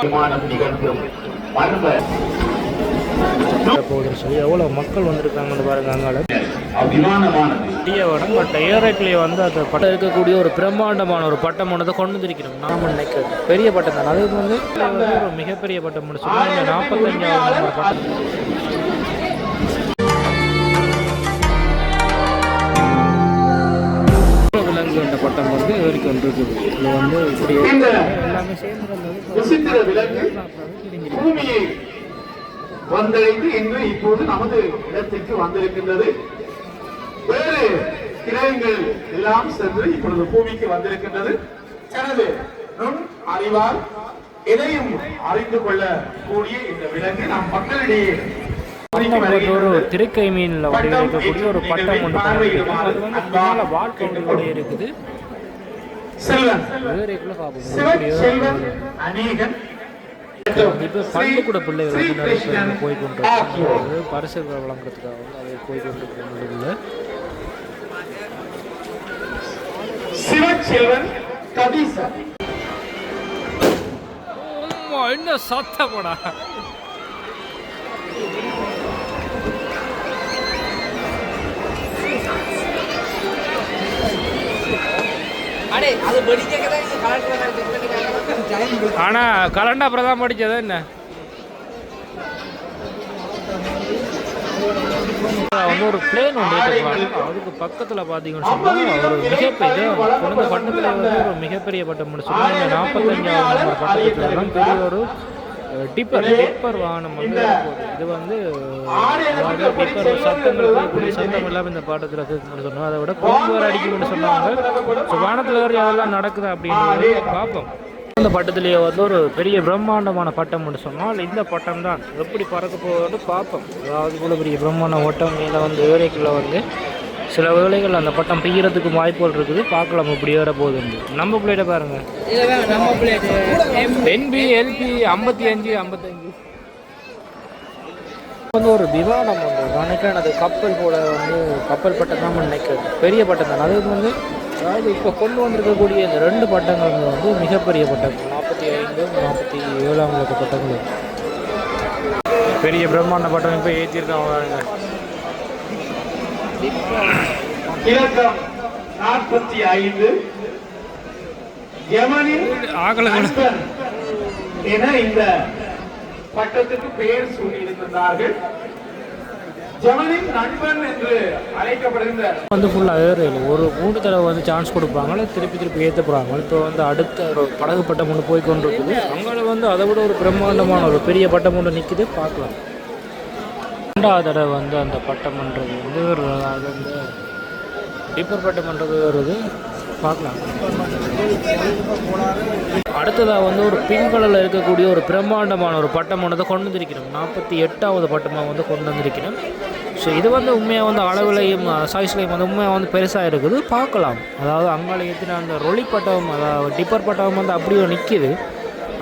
விமானம் நிகழ்த்தும் மர்ம போகுதுன்னு சொல்லி எவ்வளோ மக்கள் வந்திருக்காங்கன்னு பாருங்க. அங்கால அபிமானமானது டிஏவோட பட் ஏரைக்குள்ளேயே வந்து அந்த பட்டம் இருக்கக்கூடிய ஒரு பிரம்மாண்டமான ஒரு பட்டம் ஒன்று கொண்டு வந்திருக்கிறோம். நாம நினைக்கிறது பெரிய பட்டம் தான். அது வந்து ஒரு மிகப்பெரிய பட்டம் முடிச்சு 45வது பட்டம். விலங்கு என்ற பட்டம் வந்து வரைக்கும் இருக்குது. இது வந்து இப்படி எல்லாமே சேர்ந்து வந்தடைந்து இன்று இப்போது நமது இடத்திற்கு வந்திருக்கின்றது. வேறு கிரகங்கள் எல்லாம் சென்று இப்பொழுது பூமிக்கு வந்திருக்கின்றது. தனது நுண் அறிவால் எதையும் அறிந்து கொள்ள கூடிய இந்த விலங்கு நம் மக்களிடையே ஒரு திருக்கை மீனில் இருக்கக்கூடிய ஒரு பட்டம் ஒன்று வாழ்க்கை இருக்குது. இப்போ பள்ளிக்கூட பிள்ளைகள் வந்து நிறைய பேர் போய்கொண்டு பரிசு வழங்குறதுக்காக வந்து அதை போய்கொண்டு என்ன சத்த போடா ஆனா கலண்டா அப்புறம் தான் படிச்சது என்ன வந்து ஒரு பிளேன் ஒன்று அதுக்கு பக்கத்துல பாத்தீங்கன்னு சொன்னா ஒரு மிகப்பெரிய பட்டத்துல வந்து ஒரு மிகப்பெரிய பட்டம் முடிச்சு 45வது பட்டத்துல பெரிய ஒரு டிப்பர் வாகனம் வந்து இது வந்து டிப்பர் சத்தம் இல்லாமல் இந்த பாட்டத்தில் சொன்னோம். அதை விட கொம்பு வர அடிக்கணும்னு சொன்னாங்க. ஸோ வானத்தில் வரையும் அதெல்லாம் நடக்குது அப்படின்னு பார்ப்போம். அந்த பட்டத்திலேயே வந்து ஒரு பெரிய பிரம்மாண்டமான பட்டம் ஒன்று சொன்னால் இந்த பட்டம் தான் எப்படி பறக்க போகுதுன்னு பார்ப்போம். அதாவது இவ்வளோ பெரிய பிரம்மாண்ட ஓட்டம் மேலே வந்து ஏழைக்குள்ளே வந்து சில வேளைகள் அந்த பட்டம் பெய்யறதுக்கு வாய்ப்புகள் இருக்குது. பார்க்கலாம் இப்படி வர போகுது. நம்ம பிள்ளைகிட்ட பாருங்க NB LP 55 வந்து ஒரு விமானம் வந்து நினைக்கிறேன். அது கப்பல் போல வந்து கப்பல் பட்டம் தான் நினைக்கிறது பெரிய பட்டம் தான். அது வந்து அதாவது இப்போ கொண்டு வந்திருக்கக்கூடிய இந்த 2 பட்டங்கள் வந்து மிகப்பெரிய பட்டங்கள் 45 47 பட்டங்கள் பெரிய பிரம்மாண்ட பட்டம் இப்போ ஏற்றிருக்காங்க. இலக்கம் 45 யமனின் என இந்த பட்டத்துக்கு பெயர் சூட்டியிருக்கிறார்கள். ஜமனின் நண்பன் என்று அழைக்கப்படுகின்ற வந்து ஃபுல்லாக ஏறையில் ஒரு 3 தடவை வந்து சான்ஸ் கொடுப்பாங்க. திருப்பி ஏற்ற போகிறாங்க. இப்போ வந்து அடுத்த ஒரு படகு பட்டம் ஒன்று போய்கொண்டு இருக்குது. அங்கே வந்து அதை விட ஒரு பிரம்மாண்டமான ஒரு பெரிய பட்டம் ஒன்று நிற்குது. பார்க்கலாம். 2வது தடவை வந்து அந்த பட்டம்ன்றது வந்து அது வந்து டிப்பர் பட்டம்ன்றது வருது. பார்க்கலாம். அடுத்ததாக வந்து ஒரு பிங்க் கலரில் இருக்கக்கூடிய ஒரு பிரம்மாண்டமான ஒரு பட்டம் ஒன்று கொண்டு வந்திருக்கிறோம். 48வது பட்டமாக வந்து கொண்டு வந்திருக்கிறோம். ஸோ இது வந்து உண்மையாக வந்து அளவுலையும் சைஸ்லையும் வந்து உண்மையாக வந்து பெருசாக இருக்குது. பார்க்கலாம். அதாவது அங்கால ஏற்றின அந்த ரொலி பட்டம் அதாவது டிப்பர் பட்டம் வந்து அப்படியே நிற்கிது.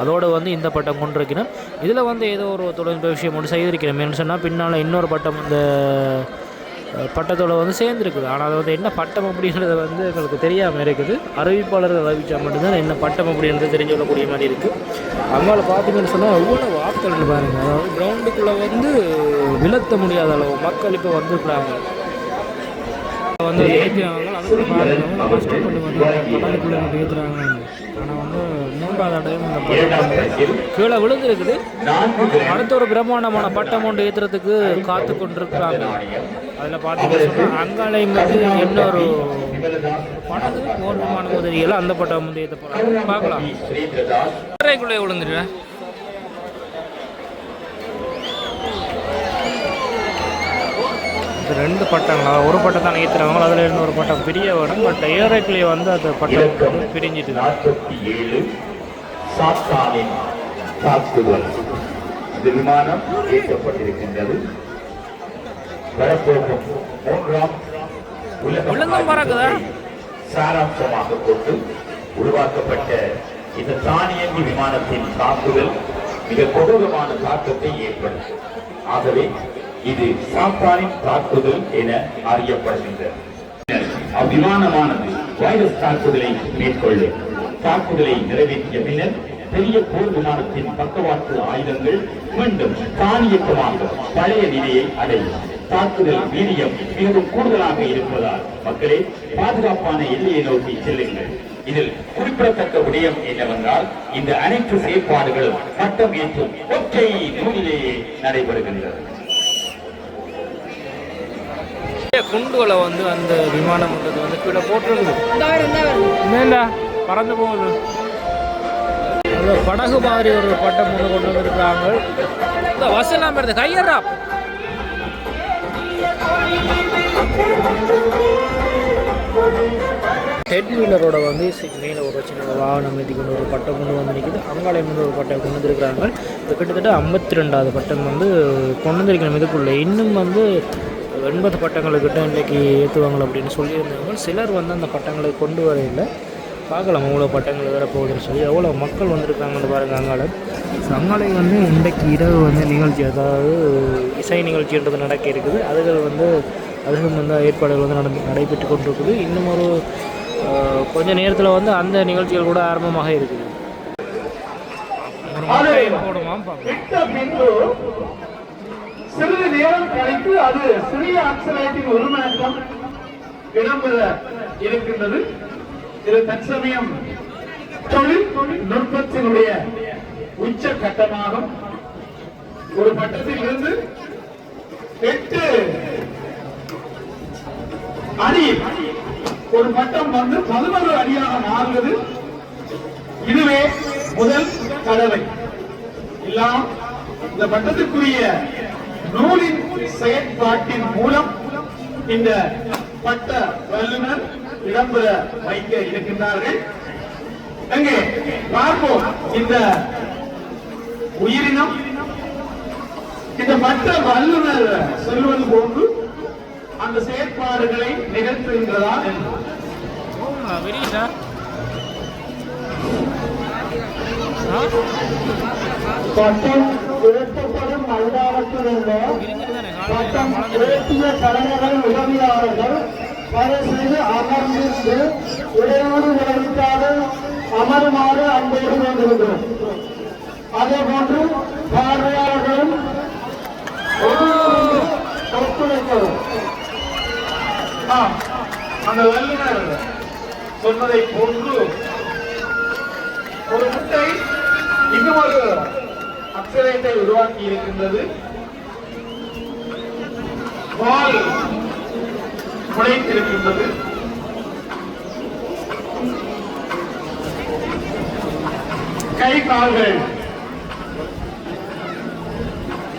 அதோடு வந்து இந்த பட்டம் கொண்டிருக்கிறேன். இதில் வந்து ஏதோ ஒரு தொழில்நுட்ப விஷயம் ஒன்று செய்திருக்கிறேன். என்ன சொன்னால் பின்னால் இன்னொரு பட்டம் இந்த பட்டத்தோடு வந்து சேர்ந்துருக்குது. ஆனால் அது வந்து என்ன பட்டம் அப்படின்றது வந்து எங்களுக்கு தெரியாமல் இருக்குது. அறிவிப்பாளர்கள் அறிவித்தா மட்டும்தான் என்ன பட்டம் அப்படின்றது தெரிஞ்சு கொள்ளக்கூடிய மாதிரி இருக்குது. அங்கால பார்த்தீங்கன்னு சொன்னால் எவ்வளோ ஆட்கள்னு பாருங்கள். அதாவது கிரவுண்டுக்குள்ளே வந்து விலத்த முடியாத அளவு மக்கள் இப்போ வந்துருக்குறாங்க. வந்து ஏற்றுறாங்க. அதுக்குள்ள பாருங்க கஷ்டப்பட்டு வந்து கடலுக்குள்ளே ஏற்றுறாங்க. ஆனால் வந்து 3வது அடையும் இந்த பட்டம் கீழே விழுந்துருக்குது. அடுத்த ஒரு பிரம்மாண்டமான பட்டம் ஒன்று ஏற்றுறதுக்கு காத்து கொண்டிருக்கிறாங்க. அதில் பார்த்தீங்கன்னா அங்காலையும் வந்து இன்னொரு படகு போர் விமான உதவிகள் அந்த பட்டம் வந்து ஏற்ற போகிறாங்க. பார்க்கலாம். குள்ளே விழுந்துருவேன். இது 2 பட்டங்கள் ஒரு பட்டம் தான் ஏற்றுறாங்க. அதில் இன்னொரு பட்டம் பெரிய இடம். பட் ஏரைக்குள்ளேயே வந்து அந்த பட்டம் பிரிஞ்சிட்டு தான். இந்த விமானம் ஏற்றப்பட்டிருக்கின்றது. சாராம்சமாக கொண்டு உருவாக்கப்பட்ட இந்த தானியங்கி விமானத்தின் தாக்குதல் மிக கொடூரமான தாக்கத்தை ஏற்படுத்தும். ஆகவே இது சாத்தானின் தாக்குதல் என அறியப்படுகின்றது. அவ்விமானமானது வைரஸ் தாக்குதலை மேற்கொள்ளும். தாக்குதலை நிறைவேற்றிய பின்னர் பெரிய போர் விமானத்தின் பக்கவாட்டு ஆயுதங்கள் மீண்டும் தானியக்கமாக பழைய நிலையை அடையும். தாக்குதல் வீரியம் மிகவும் கூடுதலாக இருப்பதால் மக்களே பாதுகாப்பான எல்லையை நோக்கி செல்லுங்கள். இதில் குறிப்பிடத்தக்க விடயம் என்னவென்றால் இந்த அனைத்து செயற்பாடுகளும் சட்டம் ஏற்றும் ஒற்றை நூலிலேயே நடைபெறுகின்றது. குண்டுகளை வந்து அந்த விமானம் வந்து கீழே போட்டுருக்குது, பறந்து போகுது. படகு மாதிரி ஒரு பட்டம் கொண்டு வந்துருக்கிறாங்க. இந்த வசலாம் இருந்த கையறா ஹெட் வீலரோட வந்து மேலே ஒரு சின்ன வாகனம் ஏற்றி கொண்டு ஒரு பட்டம் கொண்டு வந்து நிற்குது. அங்காலயம் வந்து ஒரு பட்டம் கொண்டு வந்துருக்கிறாங்க. இது கிட்டத்தட்ட 52வது பட்டம் வந்து கொண்டு வந்திருக்கணும். இதுக்குள்ளே இன்னும் வந்து 80 பட்டங்களுக்கிட்ட இன்றைக்கி ஏற்றுவாங்க அப்படின்னு சொல்லியிருந்தாங்க. சிலர் வந்து அந்த பட்டங்களை கொண்டு வரையில்லை. பார்க்கலாம் எவ்வளோ பட்டங்கள் வேற போகுதுன்னு சொல்லி எவ்வளோ மக்கள் வந்திருக்காங்கன்னு பாருங்கள். அங்காளை வந்து இன்றைக்கு இரவு வந்து நிகழ்ச்சி, அதாவது இசை நிகழ்ச்சின்றது நடக்க இருக்குது. அதுகள் வந்து ஏற்பாடுகள் வந்து நடைபெற்று கொண்டு இருக்குது. இன்னும் ஒரு கொஞ்ச நேரத்தில் வந்து அந்த நிகழ்ச்சிகள் கூட ஆரம்பமாக இருக்குது. சிறிது நேரம் கழித்து அது சிறிய ஆக்சலேட்டின் உருமாற்றம் இடம்பெற இருக்கின்றது. இது தற்சமயம் தொழில்நுட்பத்தினுடைய உச்ச கட்டமாகும். ஒரு பட்டத்தில் இருந்து 8 அடி ஒரு பட்டம் வந்து 11 அடியாக மாறுவது இதுவே முதல் தடவை. எல்லாம் இந்த பட்டத்துக்குரிய நூலின் செயற்பாட்டின் மூலம் இந்த பட்ட வல்லுநர் இடம்பெற வைக்க இருக்கின்றார்கள். அங்கே பார்ப்போம். இந்த உயிரினம் இந்த பட்ட வல்லுநர் சொல்வது போன்று அந்த செயற்பாடுகளை நிகழ்த்துகின்றதா என்று பட்டம் உயர்த்தப்படும் மைதானத்திலிருந்து பட்டம் உயர்த்திய கலைஞர்கள் உதவியாளர்கள் செய்து அமர்ந்திருந்து இடையோடு விளைவிக்காத அமருமாறு அன்போடு வேண்டுகின்றோம். அதே போன்று பார்வையாளர்களும் ஒத்துழைக்கவும். அந்த வல்லுநர் சொன்னதை போன்று ஒரு முட்டை இன்னும் ஒரு அக்சலேட்டை உருவாக்கி இருக்கின்றது. வால் முளைத்திருக்கின்றது. கை கால்கள்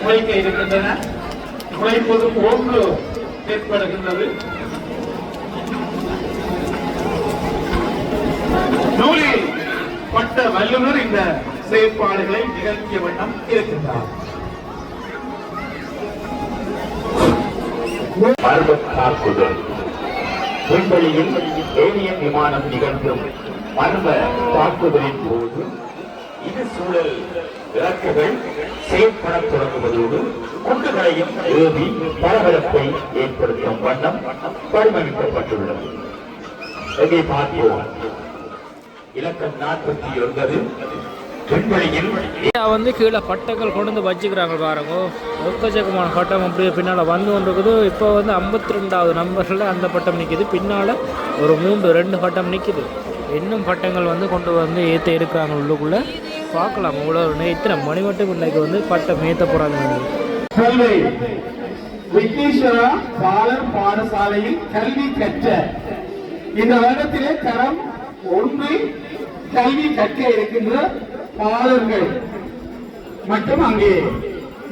முளைக்க இருக்கின்றன. முளைப்பது போன்று ஏற்படுகின்றது. நூலில் பட்ட வல்லுநர் இந்த செயற்பாடுகளை நிகழ்த்திய வண்ணம் இருக்கின்றார். தாக்குதல் விண்வெளியில் ஏலியன் விமானம் நிகழ்த்தும் மர்ம தாக்குதலின் போது இது சூழல் இலக்குகள் செயற்படத் தொடங்குவதோடு குண்டுகளையும் ஏவி பரபரப்பை ஏற்படுத்தும் வண்ணம் வடிவமைக்கப்பட்டுள்ளது. இதை பார்ப்போம். இலக்கம் 49 வந்து கீழே பட்டங்கள் கொண்டு வந்து வச்சுக்கிறாங்க பாருங்க. எக்கச்சக்கமான பட்டம் அப்படியே பின்னால் வந்து கொண்டிருக்குது. இப்போ வந்து 52வது நம்பரில் அந்த பட்டம் நிற்கிது. பின்னால் ஒரு 2 பட்டம் நிற்கிது. இன்னும் பட்டங்கள் வந்து கொண்டு வந்து ஏற்ற இருக்கிறாங்க. உள்ளுக்குள்ளே பார்க்கலாம் இவ்வளோ இத்தனை மணி மட்டும் இன்னைக்கு வந்து பட்டம் ஏற்ற போகிறாங்க. விக்னேஸ்வரா பாலர் பாடசாலையில் கல்வி கற்ற இந்த வருடத்திலே தரம் 1 கல்வி கற்க இருக்கின்ற பாலர்கள் மற்றும் அங்கே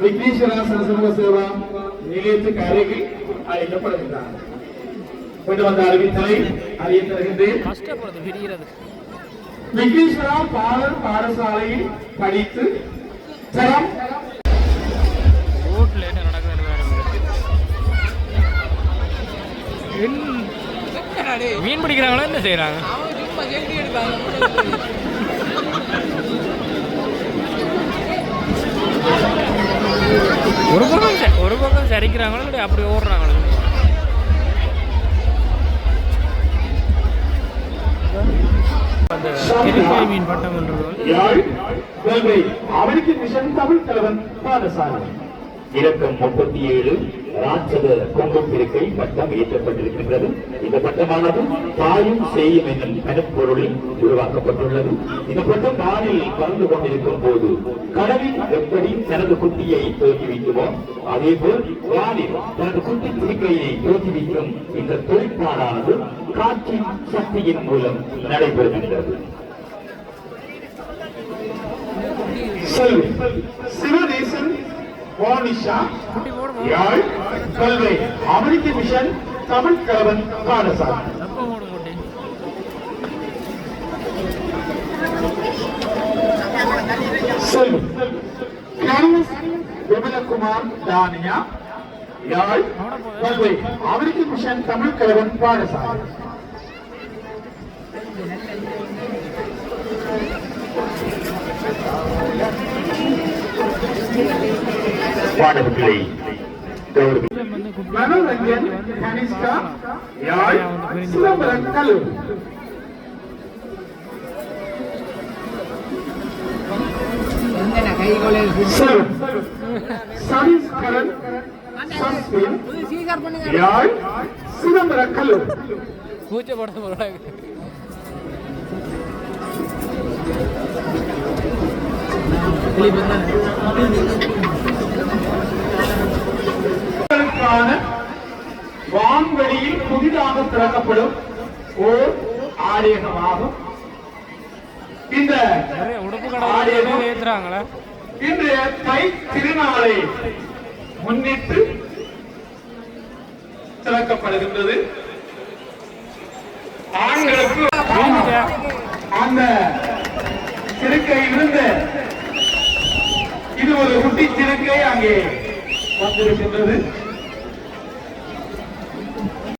விக்னேஸ்வரா சரசமக சேவா நிலையத்துக்கு அருகில் அழைக்கப்படுகின்றார். கொண்டு வந்த அறிவித்தலை அறிய தருகின்றேன். விக்னேஸ்வரா பாலர் பாடசாலையில் படித்து தரம் மீன் பிடிக்கிறாங்களா என்ன செய்யறாங்க? ஒரு பக்கம் சரிக்கிறாங்களோ இல்லை அப்படி ஓடுறாங்களோ? அந்த திருக்கை மீன் பட்டம் என்றது வந்து யாழ் வெல்வை அமெரிக்கன் மிஷன் தமிழ் தலைவன் பாடசாலை இலக்கம் 37 ராட்சத கொங்கு பிரிக்கை பட்டம் ஏற்றப்பட்டிருக்கின்றது. இந்த பட்டமானது தாயும் செய்யும் என்னும் கனப்பொருளில் உருவாக்கப்பட்டுள்ளது. இந்த பட்டம் வானில் பறந்து கொண்டிருக்கும் போது கடலில் எப்படி தனது குட்டியை தோற்றுவிக்குமோ அதே போல் வானில் தனது குட்டி பிரிக்கையை தோற்றுவிக்கும் இந்த தொழிற்பாடானது காற்றின் சக்தியின் மூலம் நடைபெறுகின்றது. செல்வி சிவநேசன் வானிஷா யாழ் கல்வை அமெரிக்கன் மிஷன் தமிழ் தலைவன் பாடசாலை செல்வி விமலகுமார் தானியா யாழ் கல்வை அமெரிக்கன் மிஷன் தமிழ் தலைவன் பாடசாலை பாடல்களை மனோரஞ்சன் கனிஷ்கா யாழ் சிதம்பரம் கல்லூரி சதீஷ் கரன் சஸ்பின் யாழ் சிதம்பரம் கல்லூரி கூச்சப்பட போறாங்க. வான்வெளியில் புதிதாக திறக்கப்படும் ஓர் ஆலயமாகும். இந்த உடுப்பு கடை ஏத்துறாங்களா இன்றைய தை திருநாளை முன்னிட்டு திறக்கப்படுகின்றது. ஆண்களுக்கு அந்த திருக்கையிலிருந்து இது ஒரு குட்டி திருக்கை அங்கே வந்திருக்கின்றது.